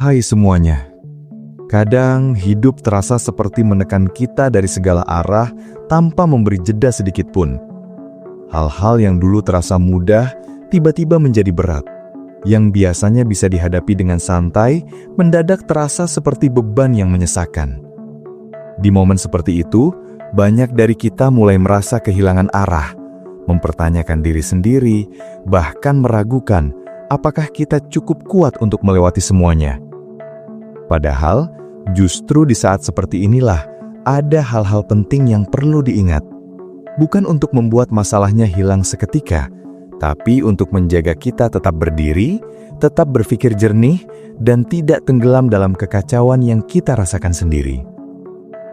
Hai semuanya. Kadang hidup terasa seperti menekan kita dari segala arah tanpa memberi jeda sedikit pun. Hal-hal yang dulu terasa mudah tiba-tiba menjadi berat. Yang biasanya bisa dihadapi dengan santai, mendadak terasa seperti beban yang menyesakan. Di momen seperti itu, banyak dari kita mulai merasa kehilangan arah, mempertanyakan diri sendiri, bahkan meragukan apakah kita cukup kuat untuk melewati semuanya. Padahal, justru di saat seperti inilah ada hal-hal penting yang perlu diingat. Bukan untuk membuat masalahnya hilang seketika, tapi untuk menjaga kita tetap berdiri, tetap berpikir jernih, dan tidak tenggelam dalam kekacauan yang kita rasakan sendiri.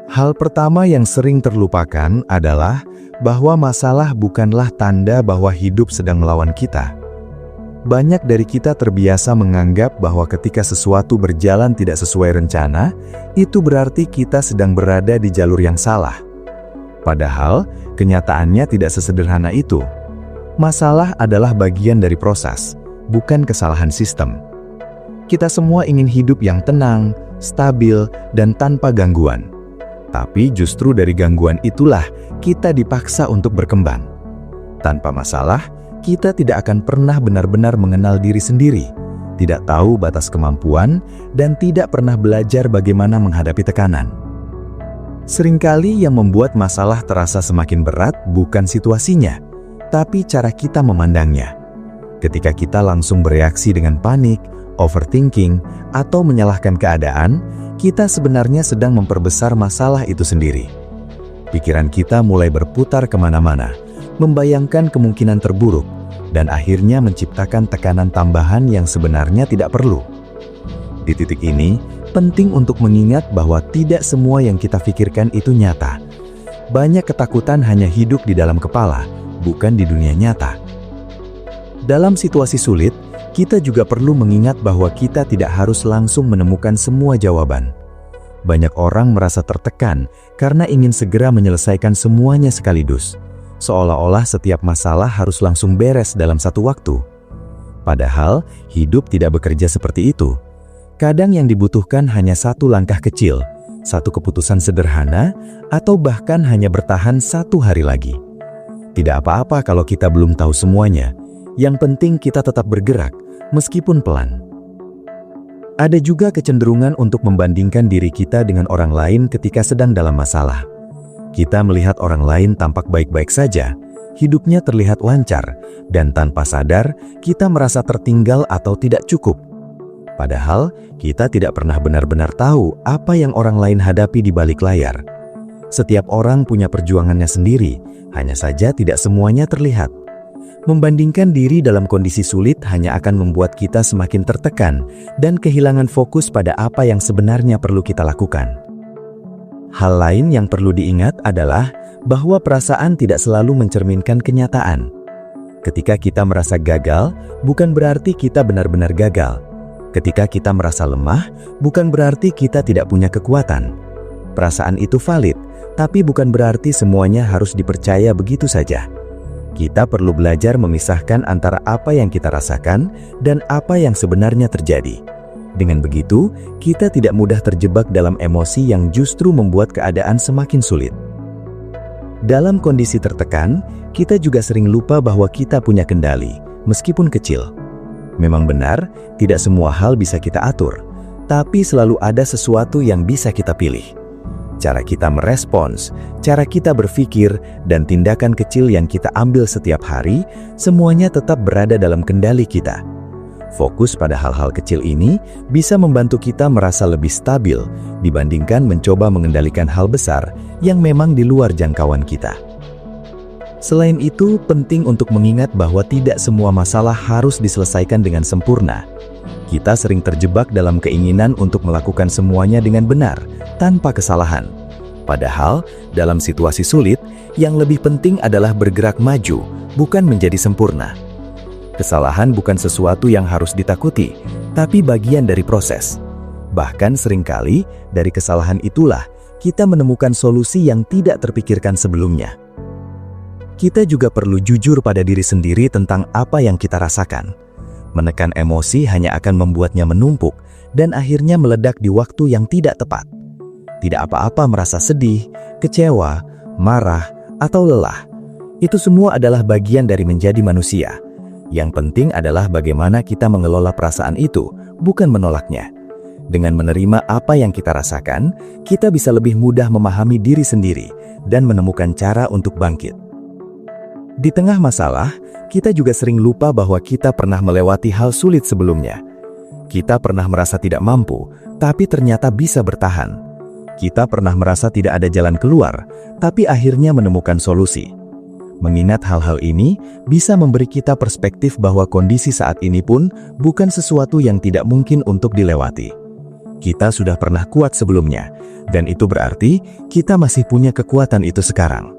Hal pertama yang sering terlupakan adalah bahwa masalah bukanlah tanda bahwa hidup sedang melawan kita. Banyak dari kita terbiasa menganggap bahwa ketika sesuatu berjalan tidak sesuai rencana, itu berarti kita sedang berada di jalur yang salah. Padahal, kenyataannya tidak sesederhana itu. Masalah adalah bagian dari proses, bukan kesalahan sistem. Kita semua ingin hidup yang tenang, stabil, dan tanpa gangguan. Tapi justru dari gangguan itulah kita dipaksa untuk berkembang. Tanpa masalah, kita tidak akan pernah benar-benar mengenal diri sendiri, tidak tahu batas kemampuan, dan tidak pernah belajar bagaimana menghadapi tekanan. Seringkali yang membuat masalah terasa semakin berat bukan situasinya, tapi cara kita memandangnya. Ketika kita langsung bereaksi dengan panik, overthinking, atau menyalahkan keadaan, kita sebenarnya sedang memperbesar masalah itu sendiri. Pikiran kita mulai berputar kemana-mana, membayangkan kemungkinan terburuk, dan akhirnya menciptakan tekanan tambahan yang sebenarnya tidak perlu. Di titik ini, penting untuk mengingat bahwa tidak semua yang kita pikirkan itu nyata. Banyak ketakutan hanya hidup di dalam kepala, bukan di dunia nyata. Dalam situasi sulit, kita juga perlu mengingat bahwa kita tidak harus langsung menemukan semua jawaban. Banyak orang merasa tertekan karena ingin segera menyelesaikan semuanya sekaligus, seolah-olah setiap masalah harus langsung beres dalam satu waktu. Padahal, hidup tidak bekerja seperti itu. Kadang yang dibutuhkan hanya satu langkah kecil, satu keputusan sederhana, atau bahkan hanya bertahan satu hari lagi. Tidak apa-apa kalau kita belum tahu semuanya. Yang penting kita tetap bergerak, meskipun pelan. Ada juga kecenderungan untuk membandingkan diri kita dengan orang lain ketika sedang dalam masalah. Kita melihat orang lain tampak baik-baik saja, hidupnya terlihat lancar, dan tanpa sadar kita merasa tertinggal atau tidak cukup. Padahal, kita tidak pernah benar-benar tahu apa yang orang lain hadapi di balik layar. Setiap orang punya perjuangannya sendiri, hanya saja tidak semuanya terlihat. Membandingkan diri dalam kondisi sulit hanya akan membuat kita semakin tertekan dan kehilangan fokus pada apa yang sebenarnya perlu kita lakukan. Hal lain yang perlu diingat adalah bahwa perasaan tidak selalu mencerminkan kenyataan. Ketika kita merasa gagal, bukan berarti kita benar-benar gagal. Ketika kita merasa lemah, bukan berarti kita tidak punya kekuatan. Perasaan itu valid, tapi bukan berarti semuanya harus dipercaya begitu saja. Kita perlu belajar memisahkan antara apa yang kita rasakan dan apa yang sebenarnya terjadi. Dengan begitu, kita tidak mudah terjebak dalam emosi yang justru membuat keadaan semakin sulit. Dalam kondisi tertekan, kita juga sering lupa bahwa kita punya kendali, meskipun kecil. Memang benar, tidak semua hal bisa kita atur, tapi selalu ada sesuatu yang bisa kita pilih. Cara kita merespons, cara kita berpikir, dan tindakan kecil yang kita ambil setiap hari, semuanya tetap berada dalam kendali kita. Fokus pada hal-hal kecil ini bisa membantu kita merasa lebih stabil dibandingkan mencoba mengendalikan hal besar yang memang di luar jangkauan kita. Selain itu, penting untuk mengingat bahwa tidak semua masalah harus diselesaikan dengan sempurna. Kita sering terjebak dalam keinginan untuk melakukan semuanya dengan benar, tanpa kesalahan. Padahal, dalam situasi sulit, yang lebih penting adalah bergerak maju, bukan menjadi sempurna. Kesalahan bukan sesuatu yang harus ditakuti, tapi bagian dari proses. Bahkan seringkali, dari kesalahan itulah, kita menemukan solusi yang tidak terpikirkan sebelumnya. Kita juga perlu jujur pada diri sendiri tentang apa yang kita rasakan. Menekan emosi hanya akan membuatnya menumpuk, dan akhirnya meledak di waktu yang tidak tepat. Tidak apa-apa merasa sedih, kecewa, marah, atau lelah. Itu semua adalah bagian dari menjadi manusia. Yang penting adalah bagaimana kita mengelola perasaan itu, bukan menolaknya. Dengan menerima apa yang kita rasakan, kita bisa lebih mudah memahami diri sendiri dan menemukan cara untuk bangkit. Di tengah masalah, kita juga sering lupa bahwa kita pernah melewati hal sulit sebelumnya. Kita pernah merasa tidak mampu, tapi ternyata bisa bertahan. Kita pernah merasa tidak ada jalan keluar, tapi akhirnya menemukan solusi. Mengingat hal-hal ini bisa memberi kita perspektif bahwa kondisi saat ini pun bukan sesuatu yang tidak mungkin untuk dilewati. Kita sudah pernah kuat sebelumnya, dan itu berarti kita masih punya kekuatan itu sekarang.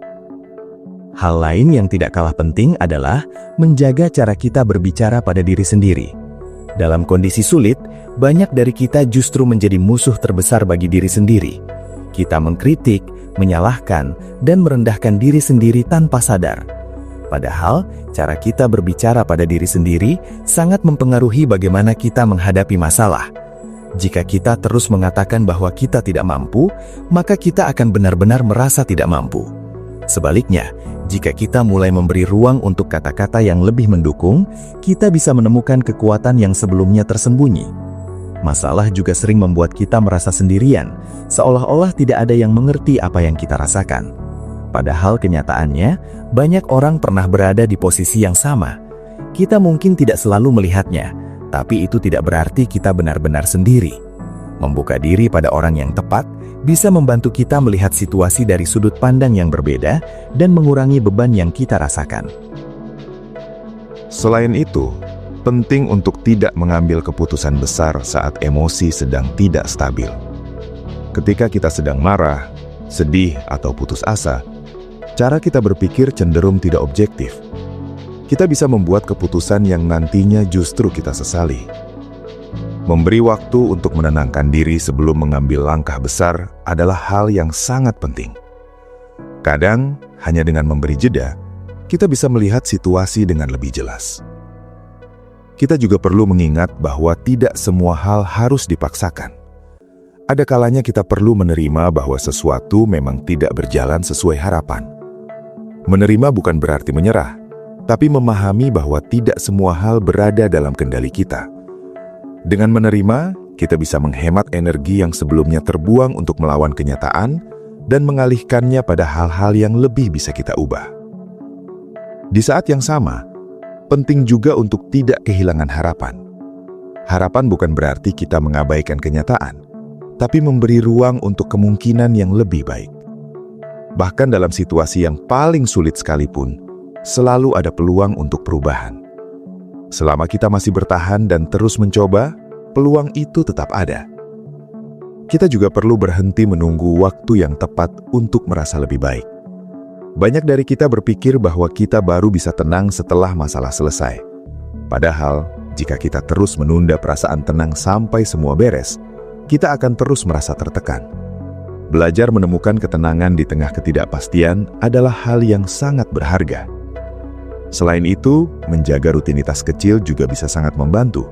Hal lain yang tidak kalah penting adalah menjaga cara kita berbicara pada diri sendiri. Dalam kondisi sulit, banyak dari kita justru menjadi musuh terbesar bagi diri sendiri. Kita mengkritik, menyalahkan, dan merendahkan diri sendiri tanpa sadar. Padahal, cara kita berbicara pada diri sendiri sangat mempengaruhi bagaimana kita menghadapi masalah. Jika kita terus mengatakan bahwa kita tidak mampu, maka kita akan benar-benar merasa tidak mampu. Sebaliknya, jika kita mulai memberi ruang untuk kata-kata yang lebih mendukung, kita bisa menemukan kekuatan yang sebelumnya tersembunyi. Masalah juga sering membuat kita merasa sendirian, seolah-olah tidak ada yang mengerti apa yang kita rasakan. Padahal kenyataannya, banyak orang pernah berada di posisi yang sama. Kita mungkin tidak selalu melihatnya, tapi itu tidak berarti kita benar-benar sendiri. Membuka diri pada orang yang tepat bisa membantu kita melihat situasi dari sudut pandang yang berbeda dan mengurangi beban yang kita rasakan. Selain itu, penting untuk tidak mengambil keputusan besar saat emosi sedang tidak stabil. Ketika kita sedang marah, sedih, atau putus asa, cara kita berpikir cenderung tidak objektif. Kita bisa membuat keputusan yang nantinya justru kita sesali. Memberi waktu untuk menenangkan diri sebelum mengambil langkah besar adalah hal yang sangat penting. Kadang, hanya dengan memberi jeda, kita bisa melihat situasi dengan lebih jelas. Kita juga perlu mengingat bahwa tidak semua hal harus dipaksakan. Ada kalanya kita perlu menerima bahwa sesuatu memang tidak berjalan sesuai harapan. Menerima bukan berarti menyerah, tapi memahami bahwa tidak semua hal berada dalam kendali kita. Dengan menerima, kita bisa menghemat energi yang sebelumnya terbuang untuk melawan kenyataan dan mengalihkannya pada hal-hal yang lebih bisa kita ubah. Di saat yang sama, penting juga untuk tidak kehilangan harapan. Harapan bukan berarti kita mengabaikan kenyataan, tapi memberi ruang untuk kemungkinan yang lebih baik. Bahkan dalam situasi yang paling sulit sekalipun, selalu ada peluang untuk perubahan. Selama kita masih bertahan dan terus mencoba, peluang itu tetap ada. Kita juga perlu berhenti menunggu waktu yang tepat untuk merasa lebih baik. Banyak dari kita berpikir bahwa kita baru bisa tenang setelah masalah selesai. Padahal, jika kita terus menunda perasaan tenang sampai semua beres, kita akan terus merasa tertekan. Belajar menemukan ketenangan di tengah ketidakpastian adalah hal yang sangat berharga. Selain itu, menjaga rutinitas kecil juga bisa sangat membantu.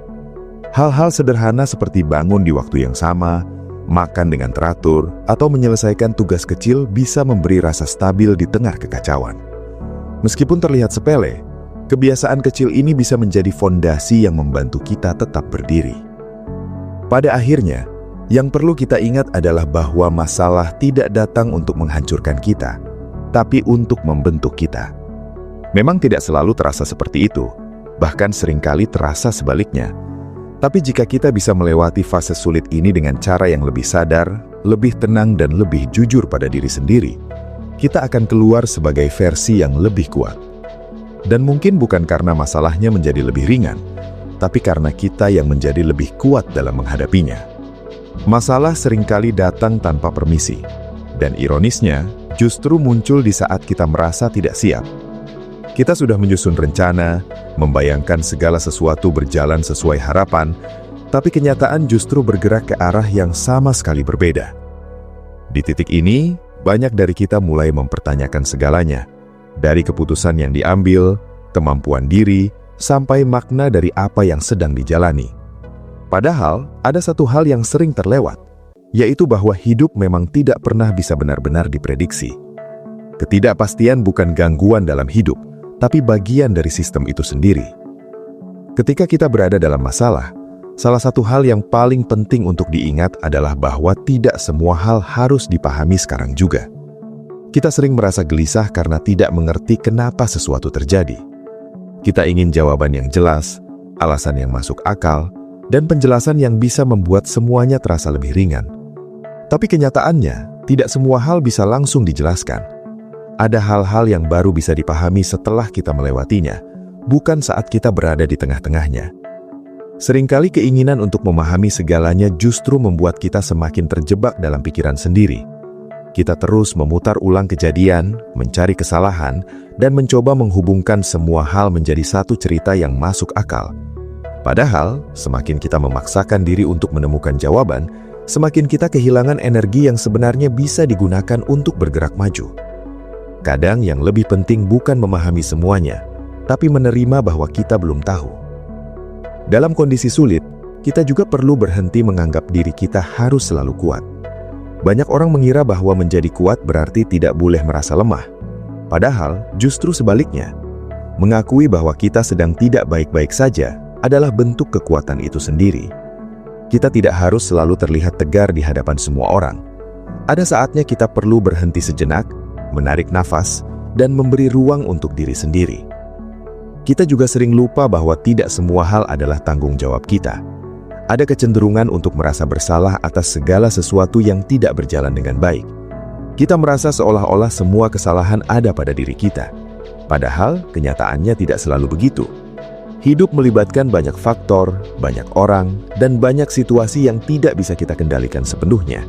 Hal-hal sederhana seperti bangun di waktu yang sama, makan dengan teratur, atau menyelesaikan tugas kecil bisa memberi rasa stabil di tengah kekacauan. Meskipun terlihat sepele, kebiasaan kecil ini bisa menjadi fondasi yang membantu kita tetap berdiri. Pada akhirnya, yang perlu kita ingat adalah bahwa masalah tidak datang untuk menghancurkan kita, tapi untuk membentuk kita. Memang tidak selalu terasa seperti itu, bahkan seringkali terasa sebaliknya. Tapi jika kita bisa melewati fase sulit ini dengan cara yang lebih sadar, lebih tenang dan lebih jujur pada diri sendiri, kita akan keluar sebagai versi yang lebih kuat. Dan mungkin bukan karena masalahnya menjadi lebih ringan, tapi karena kita yang menjadi lebih kuat dalam menghadapinya. Masalah seringkali datang tanpa permisi, dan ironisnya justru muncul di saat kita merasa tidak siap. Kita sudah menyusun rencana, membayangkan segala sesuatu berjalan sesuai harapan, tapi kenyataan justru bergerak ke arah yang sama sekali berbeda. Di titik ini, banyak dari kita mulai mempertanyakan segalanya, dari keputusan yang diambil, kemampuan diri, sampai makna dari apa yang sedang dijalani. Padahal, ada satu hal yang sering terlewat, yaitu bahwa hidup memang tidak pernah bisa benar-benar diprediksi. Ketidakpastian bukan gangguan dalam hidup, tapi bagian dari sistem itu sendiri. Ketika kita berada dalam masalah, salah satu hal yang paling penting untuk diingat adalah bahwa tidak semua hal harus dipahami sekarang juga. Kita sering merasa gelisah karena tidak mengerti kenapa sesuatu terjadi. Kita ingin jawaban yang jelas, alasan yang masuk akal, dan penjelasan yang bisa membuat semuanya terasa lebih ringan. Tapi kenyataannya, tidak semua hal bisa langsung dijelaskan. Ada hal-hal yang baru bisa dipahami setelah kita melewatinya, bukan saat kita berada di tengah-tengahnya. Seringkali keinginan untuk memahami segalanya justru membuat kita semakin terjebak dalam pikiran sendiri. Kita terus memutar ulang kejadian, mencari kesalahan, dan mencoba menghubungkan semua hal menjadi satu cerita yang masuk akal. Padahal, semakin kita memaksakan diri untuk menemukan jawaban, semakin kita kehilangan energi yang sebenarnya bisa digunakan untuk bergerak maju. Kadang yang lebih penting bukan memahami semuanya, tapi menerima bahwa kita belum tahu. Dalam kondisi sulit, kita juga perlu berhenti menganggap diri kita harus selalu kuat. Banyak orang mengira bahwa menjadi kuat berarti tidak boleh merasa lemah. Padahal, justru sebaliknya. Mengakui bahwa kita sedang tidak baik-baik saja adalah bentuk kekuatan itu sendiri. Kita tidak harus selalu terlihat tegar di hadapan semua orang. Ada saatnya kita perlu berhenti sejenak, menarik nafas, dan memberi ruang untuk diri sendiri. Kita juga sering lupa bahwa tidak semua hal adalah tanggung jawab kita. Ada kecenderungan untuk merasa bersalah atas segala sesuatu yang tidak berjalan dengan baik. Kita merasa seolah-olah semua kesalahan ada pada diri kita. Padahal, kenyataannya tidak selalu begitu. Hidup melibatkan banyak faktor, banyak orang, dan banyak situasi yang tidak bisa kita kendalikan sepenuhnya.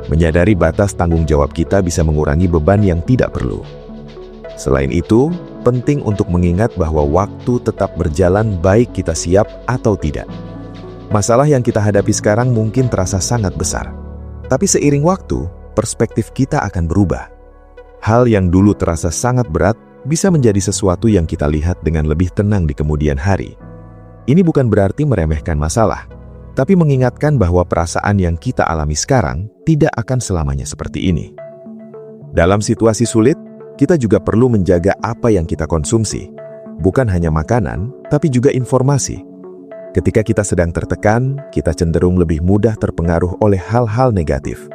Menyadari batas tanggung jawab kita bisa mengurangi beban yang tidak perlu. Selain itu, penting untuk mengingat bahwa waktu tetap berjalan baik kita siap atau tidak. Masalah yang kita hadapi sekarang mungkin terasa sangat besar. Tapi seiring waktu, perspektif kita akan berubah. Hal yang dulu terasa sangat berat bisa menjadi sesuatu yang kita lihat dengan lebih tenang di kemudian hari. Ini bukan berarti meremehkan masalah, tapi mengingatkan bahwa perasaan yang kita alami sekarang tidak akan selamanya seperti ini. Dalam situasi sulit, kita juga perlu menjaga apa yang kita konsumsi. Bukan hanya makanan, tapi juga informasi. Ketika kita sedang tertekan, kita cenderung lebih mudah terpengaruh oleh hal-hal negatif.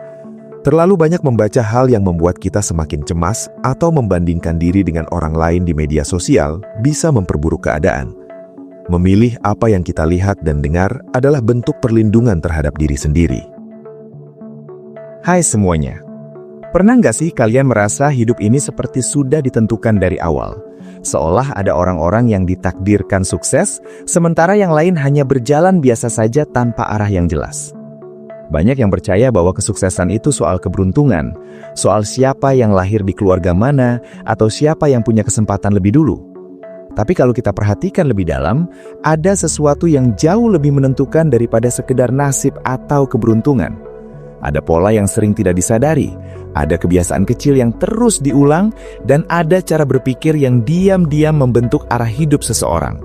Terlalu banyak membaca hal yang membuat kita semakin cemas atau membandingkan diri dengan orang lain di media sosial bisa memperburuk keadaan. Memilih apa yang kita lihat dan dengar adalah bentuk perlindungan terhadap diri sendiri. Hai semuanya. Pernah nggak sih kalian merasa hidup ini seperti sudah ditentukan dari awal? Seolah ada orang-orang yang ditakdirkan sukses, sementara yang lain hanya berjalan biasa saja tanpa arah yang jelas. Banyak yang percaya bahwa kesuksesan itu soal keberuntungan, soal siapa yang lahir di keluarga mana, atau siapa yang punya kesempatan lebih dulu. Tapi kalau kita perhatikan lebih dalam, ada sesuatu yang jauh lebih menentukan daripada sekedar nasib atau keberuntungan. Ada pola yang sering tidak disadari, ada kebiasaan kecil yang terus diulang, dan ada cara berpikir yang diam-diam membentuk arah hidup seseorang.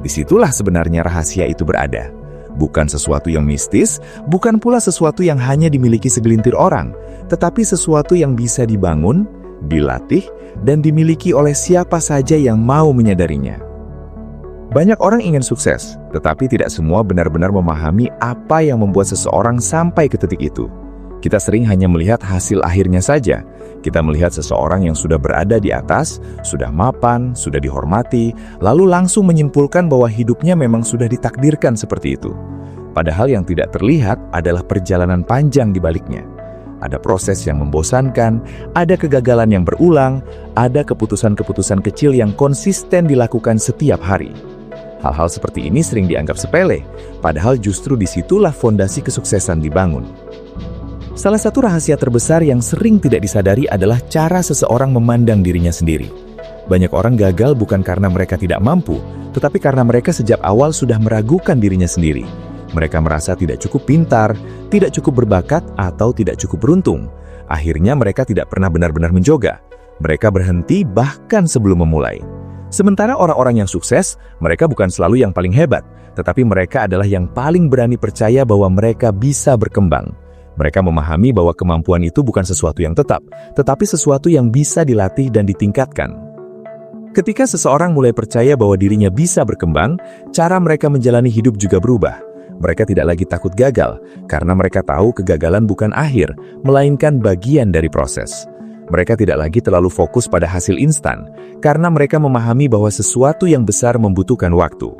Disitulah sebenarnya rahasia itu berada. Bukan sesuatu yang mistis, bukan pula sesuatu yang hanya dimiliki segelintir orang, tetapi sesuatu yang bisa dibangun, dilatih, dan dimiliki oleh siapa saja yang mau menyadarinya. Banyak orang ingin sukses, tetapi tidak semua benar-benar memahami apa yang membuat seseorang sampai ke titik itu. Kita sering hanya melihat hasil akhirnya saja. Kita melihat seseorang yang sudah berada di atas, sudah mapan, sudah dihormati, lalu langsung menyimpulkan bahwa hidupnya memang sudah ditakdirkan seperti itu. Padahal yang tidak terlihat adalah perjalanan panjang di baliknya. Ada proses yang membosankan, ada kegagalan yang berulang, ada keputusan-keputusan kecil yang konsisten dilakukan setiap hari. Hal-hal seperti ini sering dianggap sepele, padahal justru disitulah fondasi kesuksesan dibangun. Salah satu rahasia terbesar yang sering tidak disadari adalah cara seseorang memandang dirinya sendiri. Banyak orang gagal bukan karena mereka tidak mampu, tetapi karena mereka sejak awal sudah meragukan dirinya sendiri. Mereka merasa tidak cukup pintar, tidak cukup berbakat, atau tidak cukup beruntung. Akhirnya mereka tidak pernah benar-benar mencoba. Mereka berhenti bahkan sebelum memulai. Sementara orang-orang yang sukses, mereka bukan selalu yang paling hebat, tetapi mereka adalah yang paling berani percaya bahwa mereka bisa berkembang. Mereka memahami bahwa kemampuan itu bukan sesuatu yang tetap, tetapi sesuatu yang bisa dilatih dan ditingkatkan. Ketika seseorang mulai percaya bahwa dirinya bisa berkembang, cara mereka menjalani hidup juga berubah. Mereka tidak lagi takut gagal, karena mereka tahu kegagalan bukan akhir, melainkan bagian dari proses. Mereka tidak lagi terlalu fokus pada hasil instan, karena mereka memahami bahwa sesuatu yang besar membutuhkan waktu.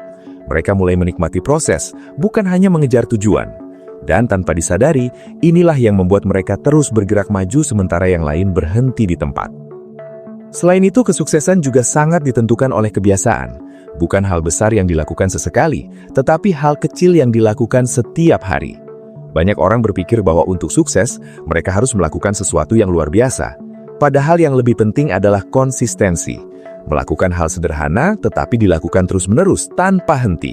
Mereka mulai menikmati proses, bukan hanya mengejar tujuan. Dan tanpa disadari, inilah yang membuat mereka terus bergerak maju sementara yang lain berhenti di tempat. Selain itu, kesuksesan juga sangat ditentukan oleh kebiasaan. Bukan hal besar yang dilakukan sesekali, tetapi hal kecil yang dilakukan setiap hari. Banyak orang berpikir bahwa untuk sukses, mereka harus melakukan sesuatu yang luar biasa. Padahal yang lebih penting adalah konsistensi. Melakukan hal sederhana tetapi dilakukan terus-menerus tanpa henti.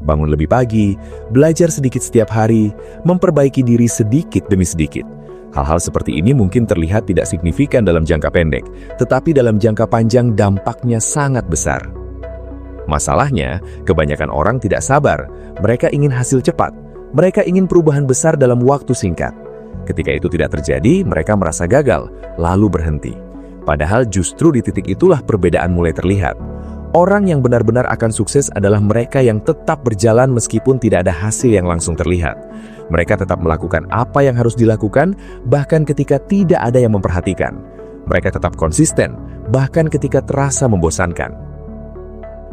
Bangun lebih pagi, belajar sedikit setiap hari, memperbaiki diri sedikit demi sedikit. Hal-hal seperti ini mungkin terlihat tidak signifikan dalam jangka pendek, tetapi dalam jangka panjang dampaknya sangat besar. Masalahnya, kebanyakan orang tidak sabar. Mereka ingin hasil cepat. Mereka ingin perubahan besar dalam waktu singkat. Ketika itu tidak terjadi, mereka merasa gagal, lalu berhenti. Padahal justru di titik itulah perbedaan mulai terlihat. Orang yang benar-benar akan sukses adalah mereka yang tetap berjalan meskipun tidak ada hasil yang langsung terlihat. Mereka tetap melakukan apa yang harus dilakukan, bahkan ketika tidak ada yang memperhatikan. Mereka tetap konsisten, bahkan ketika terasa membosankan.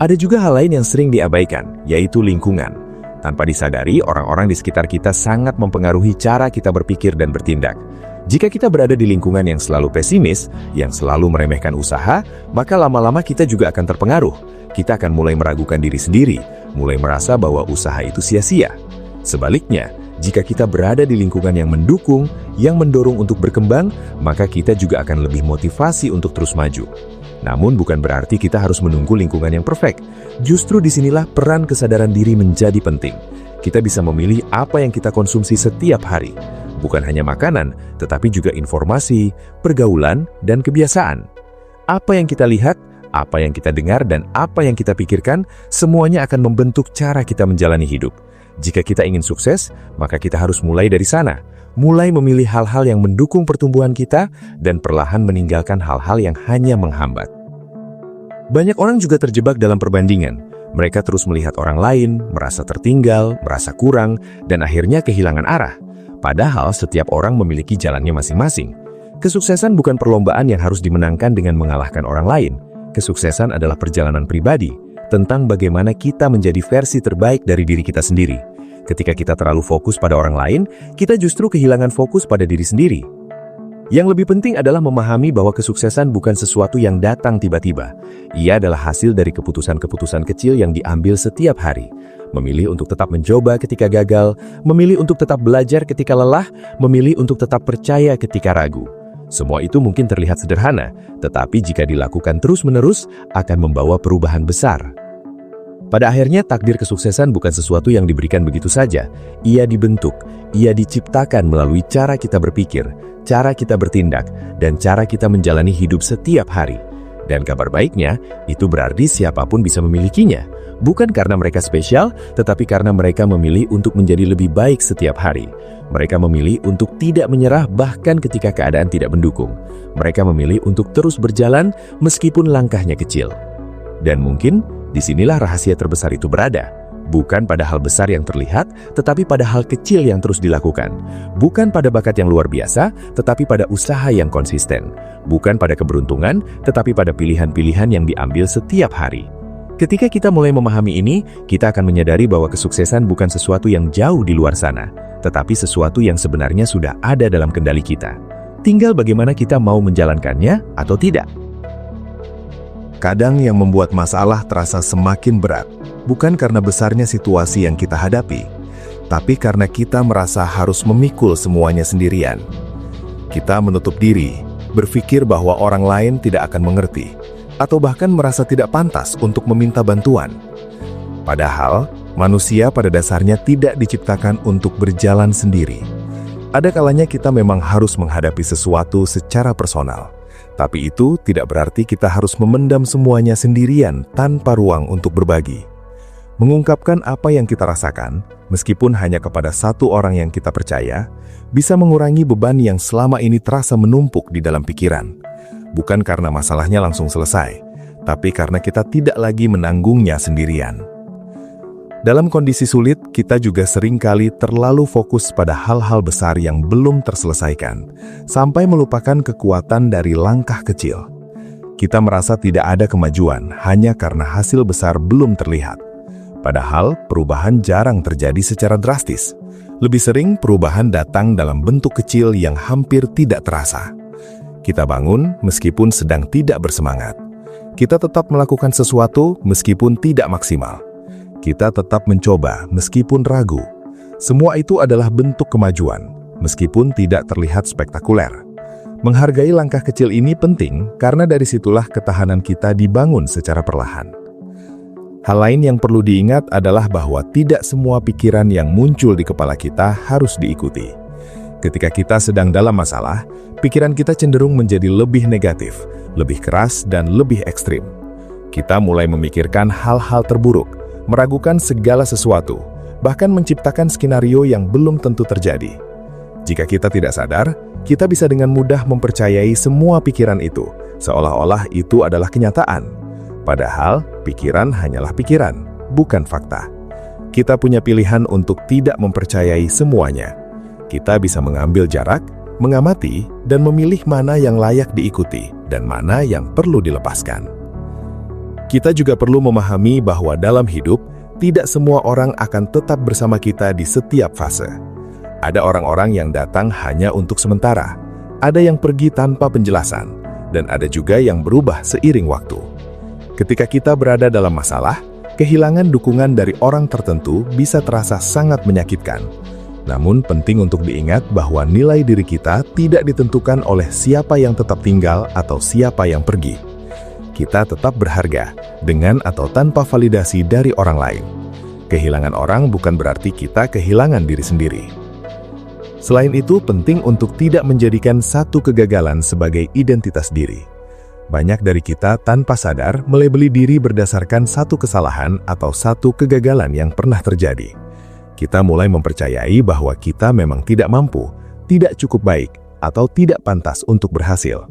Ada juga hal lain yang sering diabaikan, yaitu lingkungan. Tanpa disadari, orang-orang di sekitar kita sangat mempengaruhi cara kita berpikir dan bertindak. Jika kita berada di lingkungan yang selalu pesimis, yang selalu meremehkan usaha, maka lama-lama kita juga akan terpengaruh. Kita akan mulai meragukan diri sendiri, mulai merasa bahwa usaha itu sia-sia. Sebaliknya, jika kita berada di lingkungan yang mendukung, yang mendorong untuk berkembang, maka kita juga akan lebih motivasi untuk terus maju. Namun bukan berarti kita harus menunggu lingkungan yang perfect. Justru disinilah peran kesadaran diri menjadi penting. Kita bisa memilih apa yang kita konsumsi setiap hari. Bukan hanya makanan, tetapi juga informasi, pergaulan, dan kebiasaan. Apa yang kita lihat, apa yang kita dengar, dan apa yang kita pikirkan, semuanya akan membentuk cara kita menjalani hidup. Jika kita ingin sukses, maka kita harus mulai dari sana. Mulai memilih hal-hal yang mendukung pertumbuhan kita dan perlahan meninggalkan hal-hal yang hanya menghambat. Banyak orang juga terjebak dalam perbandingan. Mereka terus melihat orang lain, merasa tertinggal, merasa kurang, dan akhirnya kehilangan arah. Padahal setiap orang memiliki jalannya masing-masing. Kesuksesan bukan perlombaan yang harus dimenangkan dengan mengalahkan orang lain. Kesuksesan adalah perjalanan pribadi, tentang bagaimana kita menjadi versi terbaik dari diri kita sendiri. Ketika kita terlalu fokus pada orang lain, kita justru kehilangan fokus pada diri sendiri. Yang lebih penting adalah memahami bahwa kesuksesan bukan sesuatu yang datang tiba-tiba. Ia adalah hasil dari keputusan-keputusan kecil yang diambil setiap hari. Memilih untuk tetap mencoba ketika gagal, memilih untuk tetap belajar ketika lelah, memilih untuk tetap percaya ketika ragu. Semua itu mungkin terlihat sederhana, tetapi jika dilakukan terus-menerus, akan membawa perubahan besar. Pada akhirnya, takdir kesuksesan bukan sesuatu yang diberikan begitu saja. Ia dibentuk, ia diciptakan melalui cara kita berpikir, cara kita bertindak, dan cara kita menjalani hidup setiap hari. Dan kabar baiknya, itu berarti siapapun bisa memilikinya. Bukan karena mereka spesial, tetapi karena mereka memilih untuk menjadi lebih baik setiap hari. Mereka memilih untuk tidak menyerah bahkan ketika keadaan tidak mendukung. Mereka memilih untuk terus berjalan meskipun langkahnya kecil. Dan mungkin, disinilah rahasia terbesar itu berada. Bukan pada hal besar yang terlihat, tetapi pada hal kecil yang terus dilakukan. Bukan pada bakat yang luar biasa, tetapi pada usaha yang konsisten. Bukan pada keberuntungan, tetapi pada pilihan-pilihan yang diambil setiap hari. Ketika kita mulai memahami ini, kita akan menyadari bahwa kesuksesan bukan sesuatu yang jauh di luar sana, tetapi sesuatu yang sebenarnya sudah ada dalam kendali kita. Tinggal bagaimana kita mau menjalankannya atau tidak. Kadang yang membuat masalah terasa semakin berat, bukan karena besarnya situasi yang kita hadapi, tapi karena kita merasa harus memikul semuanya sendirian. Kita menutup diri, berpikir bahwa orang lain tidak akan mengerti, atau bahkan merasa tidak pantas untuk meminta bantuan. Padahal, manusia pada dasarnya tidak diciptakan untuk berjalan sendiri. Ada kalanya kita memang harus menghadapi sesuatu secara personal, Tapi itu tidak berarti kita harus memendam semuanya sendirian tanpa ruang untuk berbagi. Mengungkapkan apa yang kita rasakan, meskipun hanya kepada satu orang yang kita percaya, bisa mengurangi beban yang selama ini terasa menumpuk di dalam pikiran. Bukan karena masalahnya langsung selesai, tapi karena kita tidak lagi menanggungnya sendirian. Dalam kondisi sulit, kita juga seringkali terlalu fokus pada hal-hal besar yang belum terselesaikan, sampai melupakan kekuatan dari langkah kecil. Kita merasa tidak ada kemajuan hanya karena hasil besar belum terlihat. Padahal, perubahan jarang terjadi secara drastis. Lebih sering, perubahan datang dalam bentuk kecil yang hampir tidak terasa. Kita bangun meskipun sedang tidak bersemangat. Kita tetap melakukan sesuatu meskipun tidak maksimal. Kita tetap mencoba meskipun ragu. Semua itu adalah bentuk kemajuan, meskipun tidak terlihat spektakuler. Menghargai langkah kecil ini penting karena dari situlah ketahanan kita dibangun secara perlahan. Hal lain yang perlu diingat adalah bahwa tidak semua pikiran yang muncul di kepala kita harus diikuti. Ketika kita sedang dalam masalah, pikiran kita cenderung menjadi lebih negatif, lebih keras, dan lebih ekstrim. Kita mulai memikirkan hal-hal terburuk, meragukan segala sesuatu, bahkan menciptakan skenario yang belum tentu terjadi. Jika kita tidak sadar, kita bisa dengan mudah mempercayai semua pikiran itu, seolah-olah itu adalah kenyataan. Padahal, pikiran hanyalah pikiran, bukan fakta. Kita punya pilihan untuk tidak mempercayai semuanya. Kita bisa mengambil jarak, mengamati, dan memilih mana yang layak diikuti dan mana yang perlu dilepaskan. Kita juga perlu memahami bahwa dalam hidup, tidak semua orang akan tetap bersama kita di setiap fase. Ada orang-orang yang datang hanya untuk sementara, ada yang pergi tanpa penjelasan, dan ada juga yang berubah seiring waktu. Ketika kita berada dalam masalah, kehilangan dukungan dari orang tertentu bisa terasa sangat menyakitkan. Namun penting untuk diingat bahwa nilai diri kita tidak ditentukan oleh siapa yang tetap tinggal atau siapa yang pergi. Kita tetap berharga, dengan atau tanpa validasi dari orang lain. Kehilangan orang bukan berarti kita kehilangan diri sendiri. Selain itu, penting untuk tidak menjadikan satu kegagalan sebagai identitas diri. Banyak dari kita tanpa sadar melabeli diri berdasarkan satu kesalahan atau satu kegagalan yang pernah terjadi. Kita mulai mempercayai bahwa kita memang tidak mampu, tidak cukup baik, atau tidak pantas untuk berhasil.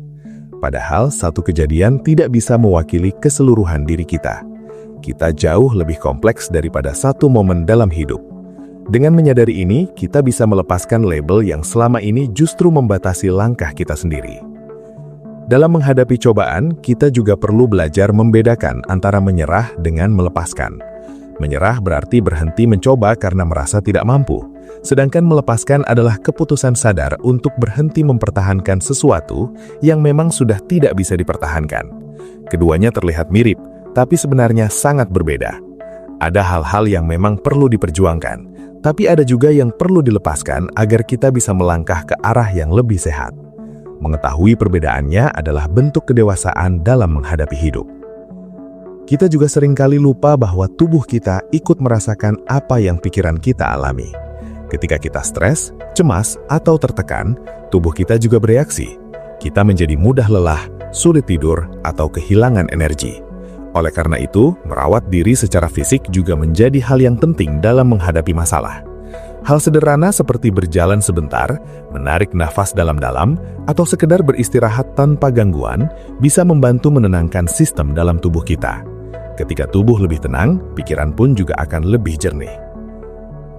Padahal satu kejadian tidak bisa mewakili keseluruhan diri kita. Kita jauh lebih kompleks daripada satu momen dalam hidup. Dengan menyadari ini, kita bisa melepaskan label yang selama ini justru membatasi langkah kita sendiri. Dalam menghadapi cobaan, kita juga perlu belajar membedakan antara menyerah dengan melepaskan. Menyerah berarti berhenti mencoba karena merasa tidak mampu, sedangkan melepaskan adalah keputusan sadar untuk berhenti mempertahankan sesuatu yang memang sudah tidak bisa dipertahankan. Keduanya terlihat mirip, tapi sebenarnya sangat berbeda. Ada hal-hal yang memang perlu diperjuangkan, tapi ada juga yang perlu dilepaskan agar kita bisa melangkah ke arah yang lebih sehat. Mengetahui perbedaannya adalah bentuk kedewasaan dalam menghadapi hidup. Kita juga seringkali lupa bahwa tubuh kita ikut merasakan apa yang pikiran kita alami. Ketika kita stres, cemas, atau tertekan, tubuh kita juga bereaksi. Kita menjadi mudah lelah, sulit tidur, atau kehilangan energi. Oleh karena itu, merawat diri secara fisik juga menjadi hal yang penting dalam menghadapi masalah. Hal sederhana seperti berjalan sebentar, menarik nafas dalam-dalam, atau sekedar beristirahat tanpa gangguan bisa membantu menenangkan sistem dalam tubuh kita. Ketika tubuh lebih tenang, pikiran pun juga akan lebih jernih.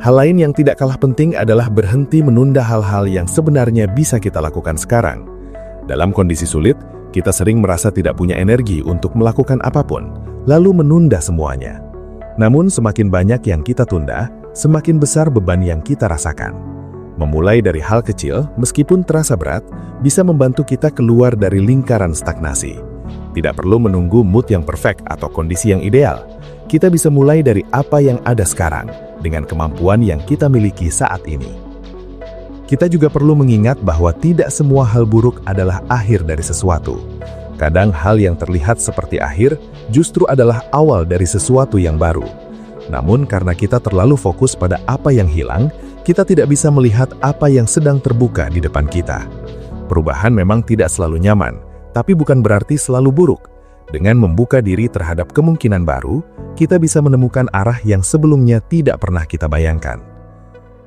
Hal lain yang tidak kalah penting adalah berhenti menunda hal-hal yang sebenarnya bisa kita lakukan sekarang. Dalam kondisi sulit, kita sering merasa tidak punya energi untuk melakukan apapun, lalu menunda semuanya. Namun semakin banyak yang kita tunda, semakin besar beban yang kita rasakan. Memulai dari hal kecil, meskipun terasa berat, bisa membantu kita keluar dari lingkaran stagnasi. Tidak perlu menunggu mood yang perfect atau kondisi yang ideal. Kita bisa mulai dari apa yang ada sekarang, dengan kemampuan yang kita miliki saat ini. Kita juga perlu mengingat bahwa tidak semua hal buruk adalah akhir dari sesuatu. Kadang hal yang terlihat seperti akhir, justru adalah awal dari sesuatu yang baru. Namun karena kita terlalu fokus pada apa yang hilang, kita tidak bisa melihat apa yang sedang terbuka di depan kita. Perubahan memang tidak selalu nyaman, tapi bukan berarti selalu buruk. Dengan membuka diri terhadap kemungkinan baru, kita bisa menemukan arah yang sebelumnya tidak pernah kita bayangkan.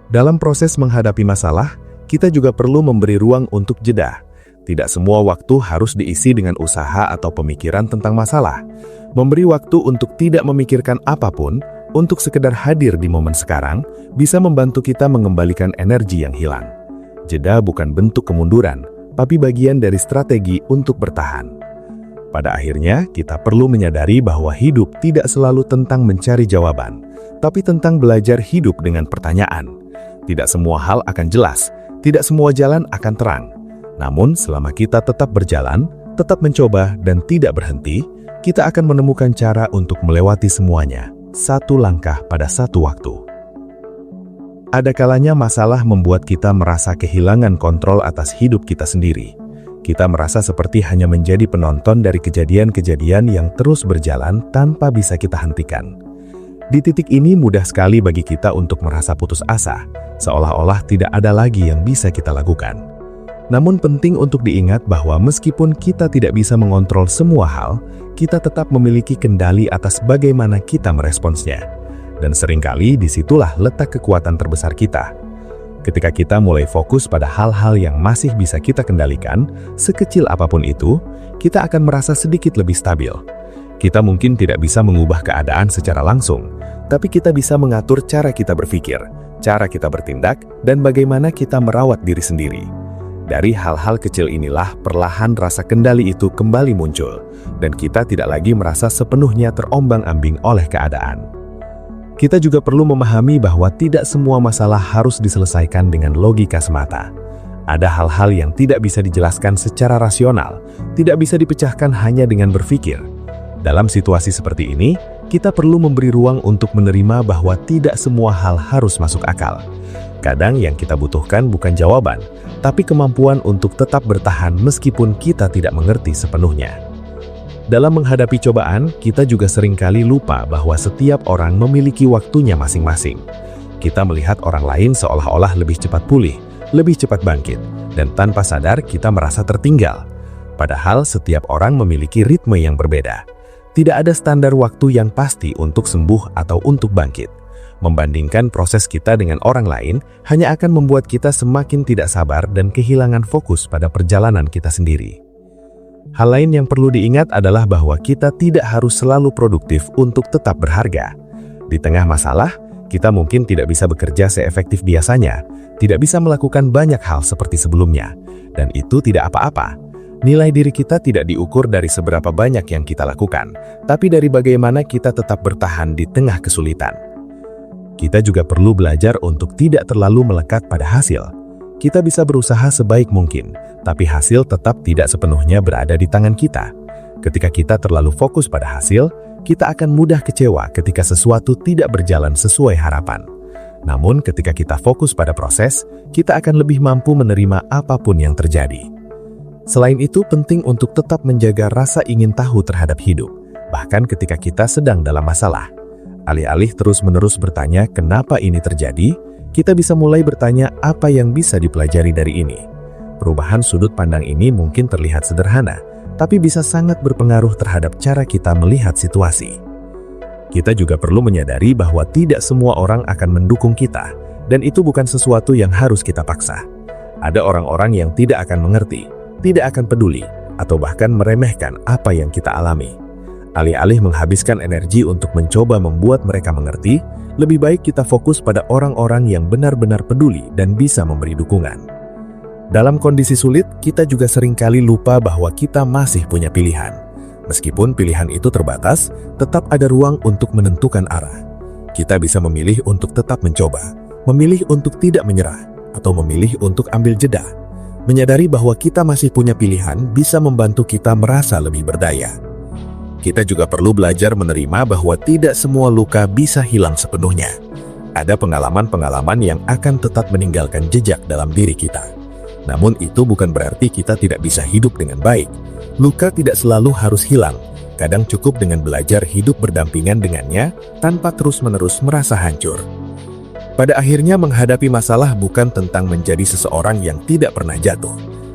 Dalam proses menghadapi masalah, kita juga perlu memberi ruang untuk jeda. Tidak semua waktu harus diisi dengan usaha atau pemikiran tentang masalah. Memberi waktu untuk tidak memikirkan apapun, untuk sekedar hadir di momen sekarang, bisa membantu kita mengembalikan energi yang hilang. Jeda bukan bentuk kemunduran, tapi bagian dari strategi untuk bertahan. Pada akhirnya, kita perlu menyadari bahwa hidup tidak selalu tentang mencari jawaban, tapi tentang belajar hidup dengan pertanyaan. Tidak semua hal akan jelas, tidak semua jalan akan terang. Namun, selama kita tetap berjalan, tetap mencoba, dan tidak berhenti, kita akan menemukan cara untuk melewati semuanya, satu langkah pada satu waktu. Ada kalanya masalah membuat kita merasa kehilangan kontrol atas hidup kita sendiri. Kita merasa seperti hanya menjadi penonton dari kejadian-kejadian yang terus berjalan tanpa bisa kita hentikan. Di titik ini mudah sekali bagi kita untuk merasa putus asa, seolah-olah tidak ada lagi yang bisa kita lakukan. Namun penting untuk diingat bahwa meskipun kita tidak bisa mengontrol semua hal, kita tetap memiliki kendali atas bagaimana kita meresponsnya. Dan seringkali disitulah letak kekuatan terbesar kita. Ketika kita mulai fokus pada hal-hal yang masih bisa kita kendalikan, sekecil apapun itu, kita akan merasa sedikit lebih stabil. Kita mungkin tidak bisa mengubah keadaan secara langsung, tapi kita bisa mengatur cara kita berpikir, cara kita bertindak, dan bagaimana kita merawat diri sendiri. Dari hal-hal kecil inilah perlahan rasa kendali itu kembali muncul, dan kita tidak lagi merasa sepenuhnya terombang-ambing oleh keadaan. Kita juga perlu memahami bahwa tidak semua masalah harus diselesaikan dengan logika semata. Ada hal-hal yang tidak bisa dijelaskan secara rasional, tidak bisa dipecahkan hanya dengan berpikir. Dalam situasi seperti ini, kita perlu memberi ruang untuk menerima bahwa tidak semua hal harus masuk akal. Kadang yang kita butuhkan bukan jawaban, tapi kemampuan untuk tetap bertahan meskipun kita tidak mengerti sepenuhnya. Dalam menghadapi cobaan, kita juga seringkali lupa bahwa setiap orang memiliki waktunya masing-masing. Kita melihat orang lain seolah-olah lebih cepat pulih, lebih cepat bangkit, dan tanpa sadar kita merasa tertinggal. Padahal setiap orang memiliki ritme yang berbeda. Tidak ada standar waktu yang pasti untuk sembuh atau untuk bangkit. Membandingkan proses kita dengan orang lain hanya akan membuat kita semakin tidak sabar dan kehilangan fokus pada perjalanan kita sendiri. Hal lain yang perlu diingat adalah bahwa kita tidak harus selalu produktif untuk tetap berharga. Di tengah masalah, kita mungkin tidak bisa bekerja seefektif biasanya, tidak bisa melakukan banyak hal seperti sebelumnya, dan itu tidak apa-apa. Nilai diri kita tidak diukur dari seberapa banyak yang kita lakukan, tapi dari bagaimana kita tetap bertahan di tengah kesulitan. Kita juga perlu belajar untuk tidak terlalu melekat pada hasil. Kita bisa berusaha sebaik mungkin, tapi hasil tetap tidak sepenuhnya berada di tangan kita. Ketika kita terlalu fokus pada hasil, kita akan mudah kecewa ketika sesuatu tidak berjalan sesuai harapan. Namun ketika kita fokus pada proses, kita akan lebih mampu menerima apapun yang terjadi. Selain itu, penting untuk tetap menjaga rasa ingin tahu terhadap hidup, bahkan ketika kita sedang dalam masalah. Alih-alih terus-menerus bertanya kenapa ini terjadi, kita bisa mulai bertanya apa yang bisa dipelajari dari ini. Perubahan sudut pandang ini mungkin terlihat sederhana, tapi bisa sangat berpengaruh terhadap cara kita melihat situasi. Kita juga perlu menyadari bahwa tidak semua orang akan mendukung kita, dan itu bukan sesuatu yang harus kita paksa. Ada orang-orang yang tidak akan mengerti, tidak akan peduli, atau bahkan meremehkan apa yang kita alami. Alih-alih menghabiskan energi untuk mencoba membuat mereka mengerti, lebih baik kita fokus pada orang-orang yang benar-benar peduli dan bisa memberi dukungan. Dalam kondisi sulit, kita juga seringkali lupa bahwa kita masih punya pilihan. Meskipun pilihan itu terbatas, tetap ada ruang untuk menentukan arah. Kita bisa memilih untuk tetap mencoba, memilih untuk tidak menyerah, atau memilih untuk ambil jeda. Menyadari bahwa kita masih punya pilihan bisa membantu kita merasa lebih berdaya. Kita juga perlu belajar menerima bahwa tidak semua luka bisa hilang sepenuhnya. Ada pengalaman-pengalaman yang akan tetap meninggalkan jejak dalam diri kita. Namun itu bukan berarti kita tidak bisa hidup dengan baik. Luka tidak selalu harus hilang. Kadang cukup dengan belajar hidup berdampingan dengannya tanpa terus-menerus merasa hancur. Pada akhirnya menghadapi masalah bukan tentang menjadi seseorang yang tidak pernah jatuh,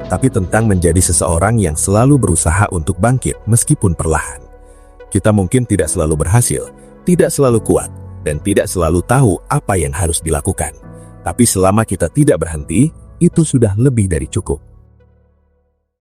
tapi tentang menjadi seseorang yang selalu berusaha untuk bangkit meskipun perlahan. Kita mungkin tidak selalu berhasil, tidak selalu kuat, dan tidak selalu tahu apa yang harus dilakukan. Tapi selama kita tidak berhenti, itu sudah lebih dari cukup.